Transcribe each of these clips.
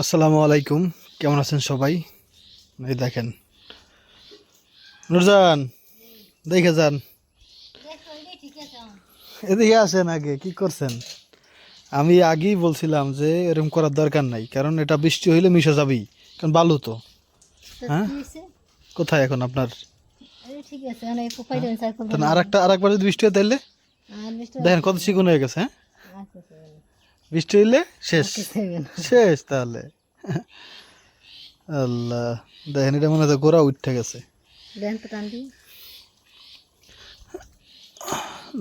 আসসালামু আলাইকুম, কেমন আছেন সবাই? এই দেখেন নুরজান, দেখে যান, এদিকে আসেন। আগে কি করছেন? আমি আগেই বলছিলাম যে এরকম করার দরকার নাই, কারণ এটা বৃষ্টি হইলে মিশে যাবেই, কারণ বালু তো। হ্যাঁ, কোথায় এখন আপনার? তাহলে আরেকবার যদি বৃষ্টি হয় তাহলে দেখেন কত চিকন হয়ে গেছে। হ্যাঁ, বৃষ্টি হইলে শেষ, শেষ তাহলে। আল্লাহ, দেখেন এটা মনে হয় গোড়া উঠে গেছে।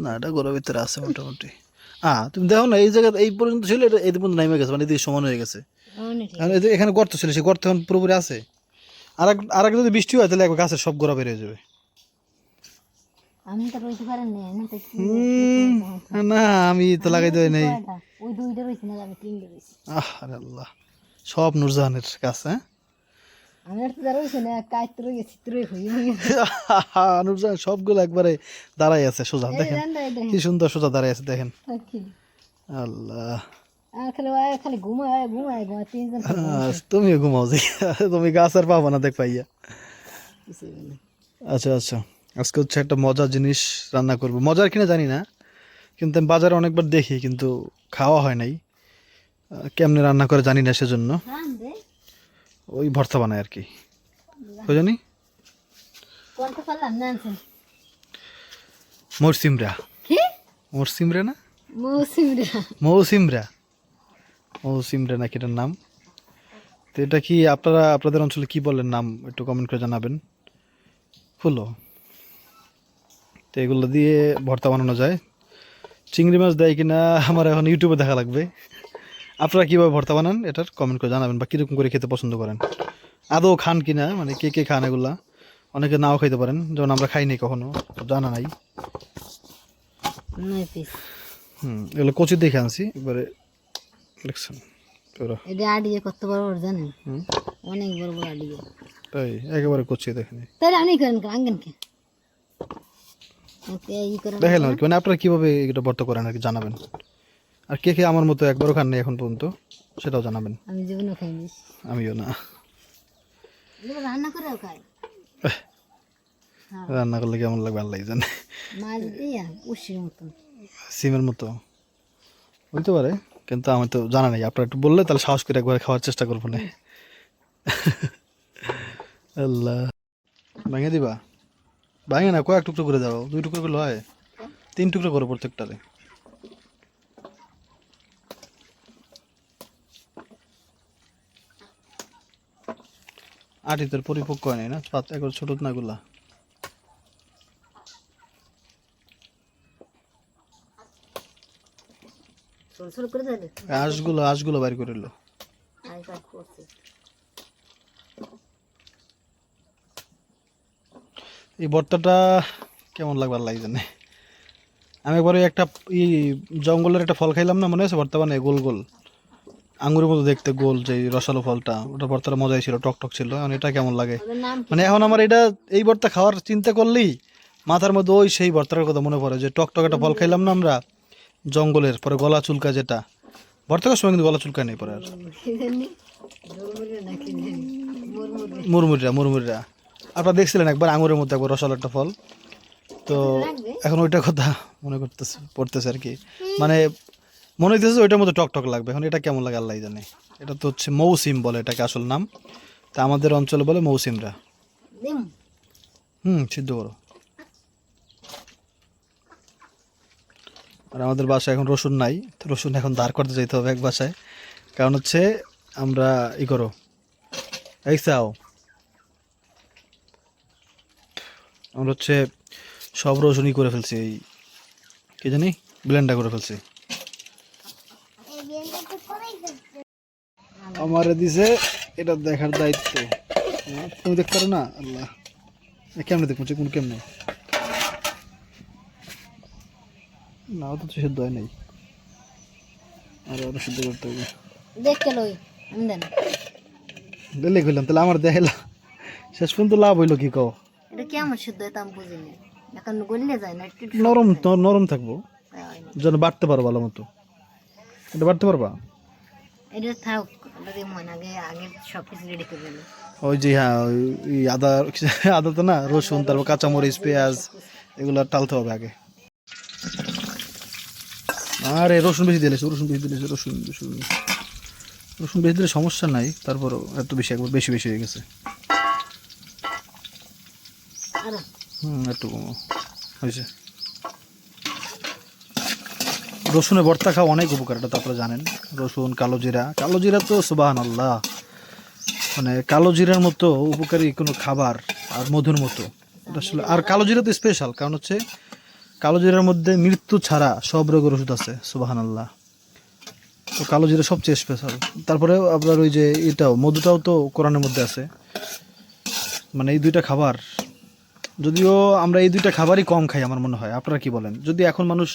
না, এটা গোড়ার ভিতরে আছে মোটামুটি। তুমি দেখো না, এই জায়গা এই পর্যন্ত ছিল, এটা এই পর্যন্ত নেমে গেছে, মানে এদিকে সমান হয়ে গেছে। কারণ এখানে গর্ত ছিল, সেই গর্ত এখন পুরোপুরি আছে। আর এক যদি বৃষ্টি হয় তাহলে একবার গাছের সব গোড়া বেরিয়ে যাবে। না, আমি তো লাগাই দেয় নাই। আরে আল্লাহ, সব নুরজাহানের গাছ। হ্যাঁ, নুরজাহান সবগুলো একবারে দাঁড়াই আছে সোজা, দেখেন কি সুন্দর সোজা দাঁড়াই আছে, দেখেন। আল্লাহ, তুমিও ঘুমাও যে, তুমি গাছ আর পাবো না দেখ পাইয়া। আচ্ছা আচ্ছা, আজকে হচ্ছে একটা মজার জিনিস রান্না করবো। মজার কিনা জানি না, কিন্তু আমি বাজারে অনেকবার দেখি, কিন্তু খাওয়া হয় নাই। কেমনে রান্না করে জানি না, সেজন্য ওই ভর্তা বানায় আর কি। কই জানি মরসিমরা, মরসিমরা না মৌসিমরা, মৌসিমরা নাকি এটার নাম। তো এটা কি আপনাদের অঞ্চলে কি বলেন নাম, একটু কমেন্ট করে জানাবেন। ফুলো, তো এগুলো দিয়ে ভর্তা বানানো যায়। চিংড়ি মাছ দেয় কিনা আমার এখন ইউটিউবে দেখা লাগবে। আপনারা কীভাবে ভর্তা বানান এটার কমেন্ট করে জানাবেন, বা কীরকম করে খেতে পছন্দ করেন, আদৌ খান কিনা, মানে কে কে খান এগুলা। অনেকে নাও খাইতে পারেন, যেমন আমরা খাইনি কখনো, জানা নাই। এগুলো কচি দেখে আনছি একবারে, দেখছেন এটা আডিয়ে কত বড় বড় জানেন? অনেক বড় বড় আডিয়ে, তাই একেবারে কচি দেখেন। তাহলে আপনি করেন আঙ্গেন কে দেখেন আর কি, মানে আপনারা কীভাবে এটা ভর্তা করেন আর কি জানাবেন। আর কে কে আমার মতো একবারও খাননি এখন পর্যন্ত, সেটাও জানাবেন। আমি জীবনে খাইনি, আমিও না। রান্না করেও খাই। রান্না করলে কেমন লাগবে আল্লাহ জানে। মাছ দিয়া উশির মতো, সিমের মতো হইতে পারে, কিন্তু আমি তো জানা নেই। আপনারা একটু বললে তাহলে সাহস করে একবার খাওয়ার চেষ্টা করবো না। আল্লাহ, ভেঙে দিবা? ভাঙে না, কয়েক টুকরো করে দাও, 2 টুকরো করলে হয়, 3 টুকরো করো প্রত্যেকটারে। আটি তোর পরিপক্ক হয় নাই না, একবার ছোট না গুলা। আঁশগুলো বাইর করে লো। এই ভর্তাটা কেমন লাগবে আল্লাহ জানে। আমি একবার ওই একটা জঙ্গলের একটা ফল খাইলাম না, মনে আছে? ভর্তা বানায় গোল গোল, আঙুরের মতো দেখতে, গোল, যে রসালো ফলটা, ওটা ভর্তাটা মজাই ছিল, টক টক ছিল। এখন এটা কেমন লাগে, মানে এখন আমার এটা এই ভর্তা খাওয়ার চিন্তা করলেই মাথার মধ্যে ওই সেই ভর্তার কথা মনে পড়ে, যে টক টক একটা ফল খাইলাম না আমরা জঙ্গলের, পরে গলা চুলকা, যেটা ভর্তা খাওয়ার সময় কিন্তু গলা চুলকা নেই পরে আর। মুরমুরিরা আপনারা দেখছিলেন একবার, আঙুরের মধ্যে একবার রসালো একটা ফল। তো এখন ওইটার কথা মনে পড়তেছে আর কি, মানে মনে হইতেছে ওইটার মধ্যে টক টক লাগবে। এখন এটা কেমন লাগে আল্লাহ জানে। এটা তো হচ্ছে মৌসিম বলে এটাকে আসল নাম, তা আমাদের অঞ্চলে বলে মৌসিমরা। সিদ্ধ করো। আর আমাদের বাসায় এখন রসুন নাই, তো রসুন এখন ধার করতে যেতে হবে এক বাসায়, কারণ হচ্ছে আমরা করো এই চাও, আমরা হচ্ছে সব রসুনই করে ফেলছি, এই কি জানি ব্লেন্ডার করে ফেলছি। আমারে দিছে এটা দেখার দায়িত্ব, তুমি দেখতে পারো না? আল্লাহ, কেমনে দেখবো কোন কেমনে, না তো সিদ্ধ হয় নাই, আরো সিদ্ধ করতে হবে। দিলে কইলাম তাহলে আমার দেখাইলা, শেষ পর্যন্ত লাভ হইলো কি কও? এটা কেমন সিদ্ধ হয় তা আমি বুঝিনি, এখন গলিয়ে যায় না, একটু নরম নরম থাকবো যেন বাড়তে পারো ভালো মতো। এটা বাড়তে পারবা? এটা থাক, ওটা দিয়ে মনে আগে আগে সব কিছু রেডি করে নেবে। ওই যে হ্যাঁ ওই আদা আদা তো না, রসুন, তারপর কাঁচামরিচ, পেঁয়াজ এগুলো টালতে হবে আগে। আরে রসুন বেশি দিলে, রসুন বেশি দিলে, রসুন রসুন রসুন বেশি দিলে সমস্যা নাই, তারপরও এত বেশি একবার বেশি বেশি হয়ে গেছে। আরো একটু কমো হয়েছে। রসুনের ভর্তা খাওয়া অনেক উপকার, এটা তো আপনারা জানেন। রসুন, কালো জিরা তো সুবহানাল্লাহ, মানে কালো জিরার মতো উপকারী কোনো খাবার আর মধুর মতো এটা আসলে। আর কালো জিরা তো স্পেশাল, কারণ হচ্ছে কালো জিরার মধ্যে মৃত্যু ছাড়া সব রোগের ওষুধ আছে, সুবহানাল্লাহ। তো কালো জিরা সবচেয়ে স্পেশাল। তারপরে আপনার ওই যে এটাও, মধুটাও তো কোরআনের মধ্যে আছে। মানে এই দুইটা খাবার, যদিও আমরা এই দুইটা খাবারই কম খাই আমার মনে হয়, আপনারা কি বলেন? যদি এখন মানুষ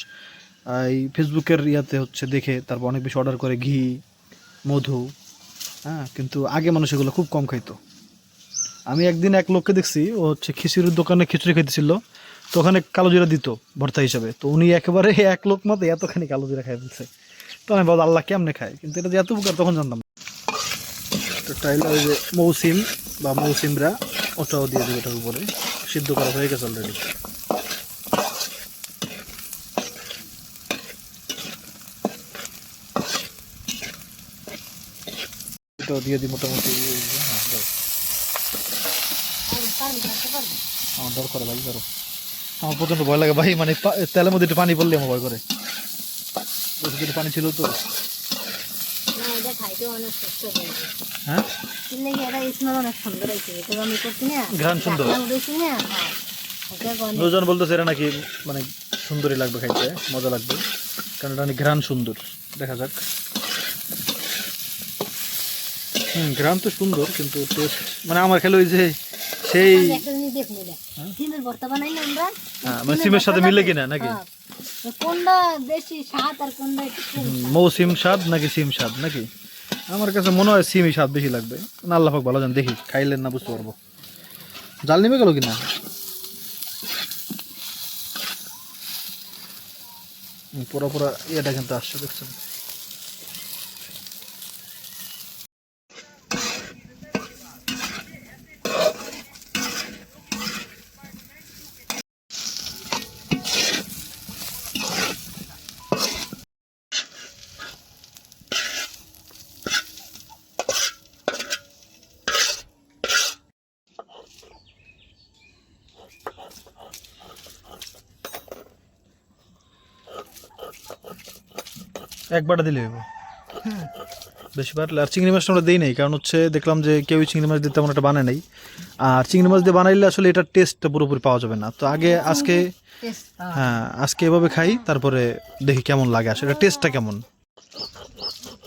এই ফেসবুকের ইয়াতে হচ্ছে দেখে তারপর অনেক বেশি অর্ডার করে ঘি, মধু, হ্যাঁ, কিন্তু আগে মানুষ এগুলো খুব কম খাইতো। আমি একদিন এক লোককে দেখছি, ও হচ্ছে খিচুড়ির দোকানে খিচুড়ি খাইতেছিল, তো ওখানে কালো জিরা দিত ভর্তা হিসাবে, তো উনি একেবারে এক লোক মতো এতখানি কালো জিরা খাই ফেলছে। তো আমি বল আল্লাহ কেমনে খায়, কিন্তু এটা যে এত উপকার তখন জানতাম না। তো টাইলা ওই যে মৌসিম বা মৌসিমরা, ওটাও দিয়ে দিবে এটার উপরে, সিদ্ধ করা হয়ে গেছে অলরেডি। এটাও দিয়ে দিই মোটামুটি। হ্যাঁ দাও, আমার ডর করে ভাই, ধরো। আমার প্রচন্ড ভয় লাগে ভাই, মানে তেলের মধ্যে একটু পানি পড়লে আমার ভয় করে। একটু পানি ছিল তো। না এটা খাইতে অনেক সুস্থ হয়েছে। হ্ঁ কিন্তু এটা স্মেল অনেক সুন্দর হয়েছে, এটা আমি করছি না ঘ্রাণ সুন্দর। দিয়েছি না, হ্যাঁ এটা অনেক দুজন বলতেছে এটা নাকি মানে সুন্দরই লাগবে খাইতে, মজা লাগবে, কারণ এটা নাকি ঘ্রাণ সুন্দর। দেখা যাক। ঘ্রাণ তো সুন্দর, কিন্তু টেস্ট মানে আমার খেলে ওই যে সেই আমি একটা জিনিস দেখুন, এটা সিমের ভর্তা বানাই না আমরা, মানে সিমের সাথে মিলে কিনা নাকি? হ্যাঁ, তো কোনটা বেশি স্বাদ আর কোনটা একটু কম স্বাদ? মৌসিম স্বাদ নাকি সিম স্বাদ নাকি? আমার কাছে মনে হয় সিমই স্বাদ বেশি লাগবে। না আল্লাহ পাক ভালো জান, দেখি খাইলেন না বুঝতে পারবো। জাল নেমে গেল কিনা? পুরো পুরো এটা কিন্তু আসছে, দেখছেন? একবারটা দিলে হইব, বেশি পারলে। আর চিংড়ি মাছটা আমরা দিই নাই, কারণ হচ্ছে দেখলাম যে কেউই চিংড়ি মাছ দিয়ে তেমন একটা বানায় নাই। আর চিংড়ি মাছ দিয়ে বানাইলে আসলে এটার টেস্টটা পুরোপুরি পাওয়া যাবে না। তো আগে আজকে, হ্যাঁ আজকে এভাবে খাই, তারপরে দেখি কেমন লাগে আসলে টেস্টটা কেমন।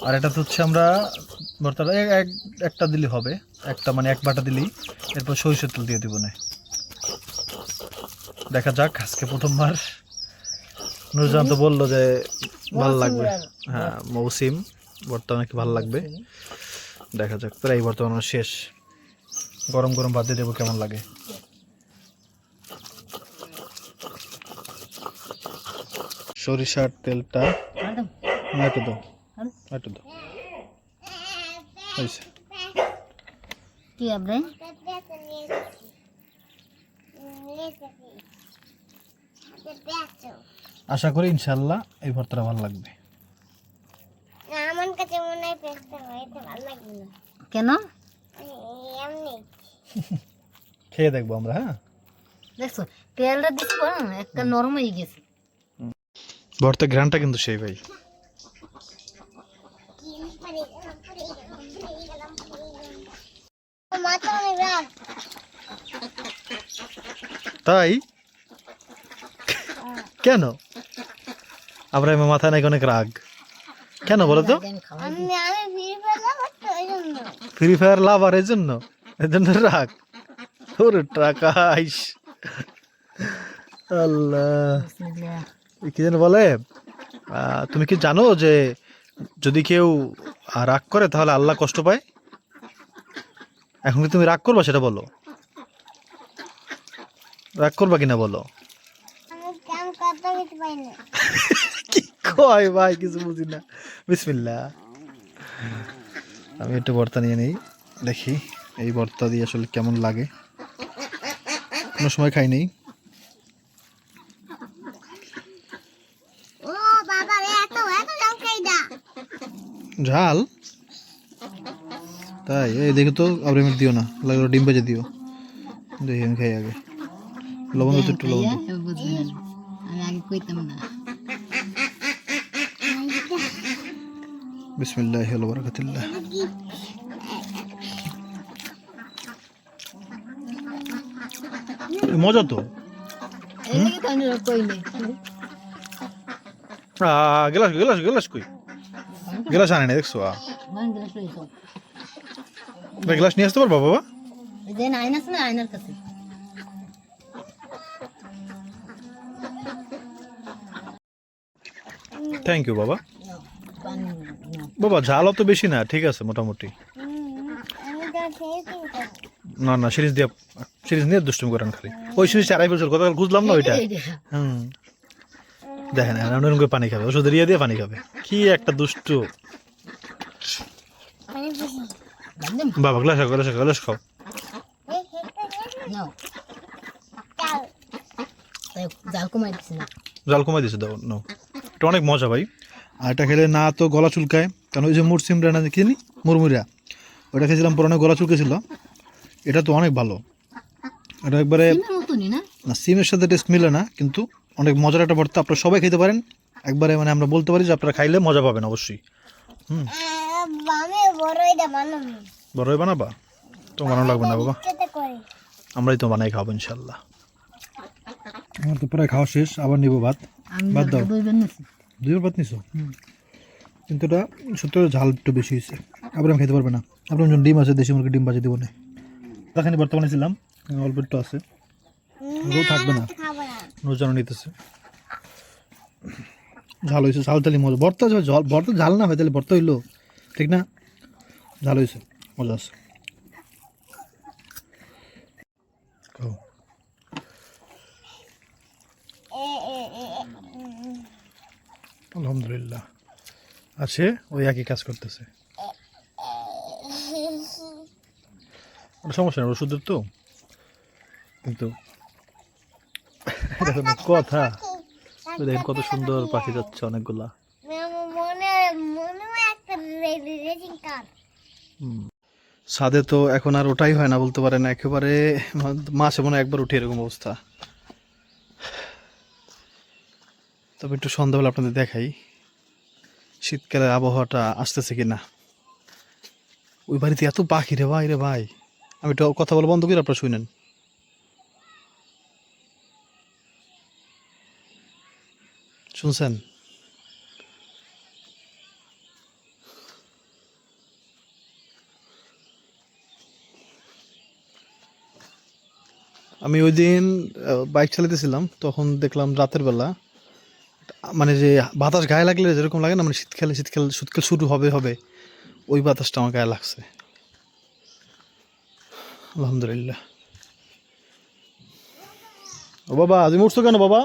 আর এটা তো হচ্ছে আমরা ভর্তাটা একটা দিলে হবে, একটা মানে এক বাটা দিলেই, এরপর সরিষার তেল দিয়ে দিব না। দেখা যাক, আজকে প্রথমবার। নুরজান তো বললো যে ভালো লাগবে, হ্যাঁ মৌসিম ভর্তা নাকি ভালো লাগবে। দেখা যাক, প্রায় বর্তমানে শেষ। গরম গরম ভাত দিয়ে দেবো, কেমন লাগে। সরিষার তেলটা একটু দাও, একটু দাও, হয়েছে। কি আপনি আশা করি ইনশাল্লাহ এই ভর্তাটা ভালো লাগবে। আমার কাছে মনে হয় পেস্টটা হয়তো ভালো লাগবে না। কেন? এমনি খেয়ে দেখবো আমরা। হ্যাঁ দেখছো তেলটা দিচ্ছ একটা নরম হয়ে গেছে। ভর্তা ঘ্রাণটা কিন্তু সেই ভাই। মাথা অনেক রাগ। তাই কেন? আমরা মাথায় নাকি অনেক রাগ কেন বলো তো? আমি খাওয়াই আমি ফিরে পেলাম তো ওই জন্য। ফ্রি ফায়ার লাভার, এই জন্য রাগ। ওরে টাকা আইস, আল্লাহ বিসমিল্লাহ। কি যেন বলে, তুমি কি জানো যে যদি কেউ রাগ করে তাহলে আল্লাহ কষ্ট পায়? এখন কি তুমি রাগ করবা সেটা বলো, রাগ করবা কিনা বলো? আমি কাম করতে কিছু পাই না। কি কয় ভাই, কিছু বুঝি না। বিসমিল্লাহ। আমি একটু ভর্তা নিয়ে নিই, দেখি এই ভর্তা দিয়ে আসলে কেমন লাগে। কোনো সময় খাই নেই। ও বাবা রে, এত এত জাল খাইদা। ঝাল তাই? এই দেখো তো, আবার আমি দিও না, লাগলো ডিম ভেজে দিও। দেখি আমি খাই আগে, লবণ তো একটু লবণ দিও। বুঝবে না, আমি আগে কইতাম না। বিসমিল্লাহি ওয়া বারাকাতুল্লাহ। মজা তো। এই লাগে তো আমি কই নাই। গ্লাস গ্লাস গ্লাস কই? গ্লাস আনে না, দেখছো? মান দিলে ফ্রেশ হোক। গ্লাস নিয়ে আসতে পারবা বাবা? এই যে আয়না আছে না, আয়নার কাছে। থ্যাংক ইউ বাবা। পানি নাও। বাবা ঝাল অত বেশি না, ঠিক আছে মোটামুটি। আমি তো খেয়েছি। না না, সিরিজ নিয়ে দুষ্টুমি করেন খালি। ওই সিরিজ 4.5 বছর গতকাল খুঁজলাম না ওইটা। হুম, দেখেন এরকম করে পানি খাবে, ওষুধের ইয়ে দিয়ে পানি খাবে। কি একটা দুষ্টু মানে বেশি। বান্দম বাবা। গ্লাস খাও, গ্লাস খাও, গ্লাস খাও। নাও। চাল। তাই জাল কমাই দিছি না। জাল কমাই দিছে, দাও নাও। এটা অনেক মজা ভাই। আর এটা খেলে না তো গলা চুলকায়, কারণ ওই যে মুরসিমরা না কিনি মুরমুরিয়া, ওটা খেয়েছিলাম পুরোনো, গলা চুলকেছিল। এটা তো অনেক ভালো। এটা একবারে সিমের মতনই না? না, সিমের সাথে টেস্ট মিলে না, কিন্তু অনেক মজার একটা ভর্তা। আপনারা সবাই খেতে পারেন একবারে, মানে আমরা বলতে পারি যে আপনারা খাইলে মজা পাবেন অবশ্যই। আমি বড়ই দা বানাবো। বড়ই বানাবা? তো বানানো লাগবে না বাবা, খেতে করে। আমরাই তো বানাই খাবো ইনশাল্লাহ। আমার তো প্রায় খাওয়া শেষ, আবার নিবো ভাত। আমি বাদ দাও। দুই বানিয়েছি। দুইবার ভাত নিছো? কিন্তু এটা সত্যি ঝাল একটু বেশি হয়েছে, আবার আমি খেতে পারবে না। আপনার জন্য ডিম আছে, দেশি মুরগি ডিম বাজে দিব না। তাখানে বর্তমানে ছিলাম, অল্প একটু আছে, কেউ থাকবে না, খাবো না। রোজানো নিতেছে। ঝাল হয়েছে, ঝাল তালি মজা। ভর্তা জল, ভর্তা ঝাল না হয় তাহলে ভর্তা হইলো, ঠিক না? ঝাল হয়েছে, মজা আছে। খাও। আলহামদুলিল্লাহ আছে, ওই একই কাজ করতেছে। সমস্যা নেই, ওষুধের তো। কিন্তু দেখুন কথা, ওই দেখেন কত সুন্দর পাখি যাচ্ছে অনেকগুলা। মনে মনে একটা রেসিং কার। ছাদে তো এখন আর ওটাই হয় না বলতে পারেন, একেবারে মাসে মনে হয় একবার উঠে, এরকম অবস্থা। তবে একটু সন্ধ্যাবেলা আপনাদের দেখাই শীতকালের আবহাওয়াটা আসতেছে কিনা। ওই বাড়িতে এত পাখি রে ভাই, রে ভাই। আমি একটু কথা বলা বন্ধ করি, আপনারা শুনেন। শুনছেন? আমি ওই দিন বাইক চালাতেছিলাম, তখন দেখলাম রাতের বেলা, মানে যে বাতাস গায়ে লাগলে যেরকম লাগে না, মানে শীতকাল শুরু হবে হবে, ওই বাতাসটা আমার গায়ে লাগছে। আলহামদুলিল্লাহ। ও বাবা, তুমি উঠছো কেন বাবা?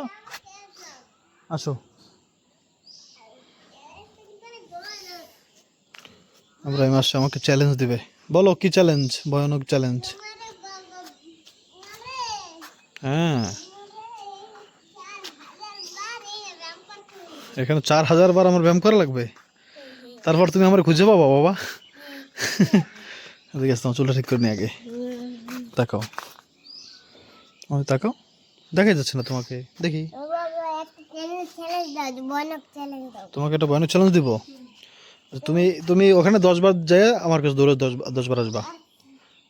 আসো। ইব্রাহিম আসছে, আমাকে চ্যালেঞ্জ দিবে। বলো কি চ্যালেঞ্জ? ভয়ানক চ্যালেঞ্জ। হ্যাঁ, এখানে 4000 বার আমার ব্যায়াম করা লাগবে, তারপর তুমি আমার খুঁজে পাবা বাবা। ঠিক আছে, তোমার চুলটা ঠিক করে নি আগে। তাকাও, আমি তাকাও, দেখাই যাচ্ছে না তোমাকে, দেখি। ও বাবা, একটা চ্যালেঞ্জ দাও, ভয়ানক চ্যালেঞ্জ দাও। তোমাকে একটা ভয়ানক চ্যালেঞ্জ দিব। তুমি তুমি ওখানে 10 বার যায় আমার কাছে দৌড়ে 10 বার আসবা।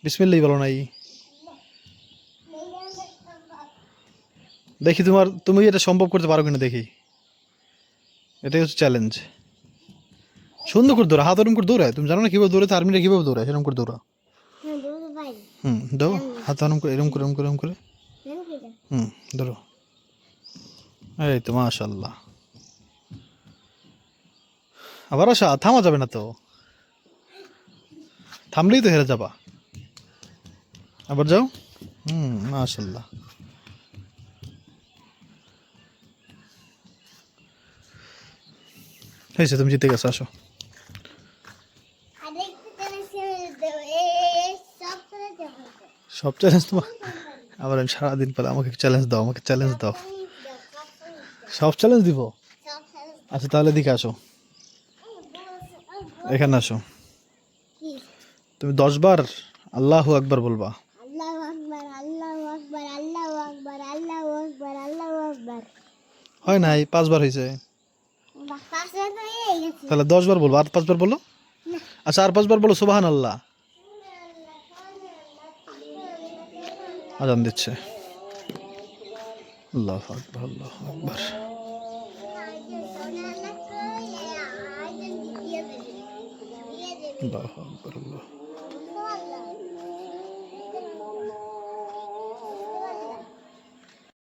বিসমিল্লাহ বলো নাই, দেখি তুমি এটা সম্ভব করতে পারো কিনা, দেখি। এটাই হচ্ছে চ্যালেঞ্জ। সুন্দর করে দৌড়া, হাত ওরম করে দৌড়ায়। তুমি জানো না কিভাবে দৌড়াতে, আর্মিরা কিভাবে দৌড়ায়, সেরকম করে দৌড়া। হ্যাঁ, দৌড় ভাই। দাও হাত ওরম করে, এরম করে, এরম করে, এরম করে। জানো কি এটা? ধরো। এই তো মাশাআল্লাহ। আবার আসা, থামা যাবে না তো, থামলেই তো হেরে যাবা। আবার যাও। মাশাআল্লাহ। হয়েছে, তুমি জিতে গেছো, আসো। আর একটা চ্যালেঞ্জ দেবো সব করে দেবো সব চ্যালেঞ্জ তোমার? আবার আমি সারাদিন পরে আমাকে চ্যালেঞ্জ দাও, আমাকে চ্যালেঞ্জ দাও। সব চ্যালেঞ্জ দিব? আচ্ছা তাহলে দিকে আসো, এখানে আসো। তুমি 10 বার আল্লাহু আকবার বলবা। আল্লাহু আকবার আল্লাহু আকবার আল্লাহু আকবার আল্লাহু আকবার আল্লাহু আকবার। হয় নাই, 5 বার হয়েছে। পাশে তো এই গেছে। তাহলে 10 বার বলবো, আর 5 বার বলো। আচ্ছা আর 5 বার বলো সুবহান আল্লাহ। আজান দিচ্ছে। আল্লাহু আকবার আল্লাহু আকবার। আল্লাহু আকবার আল্লাহ।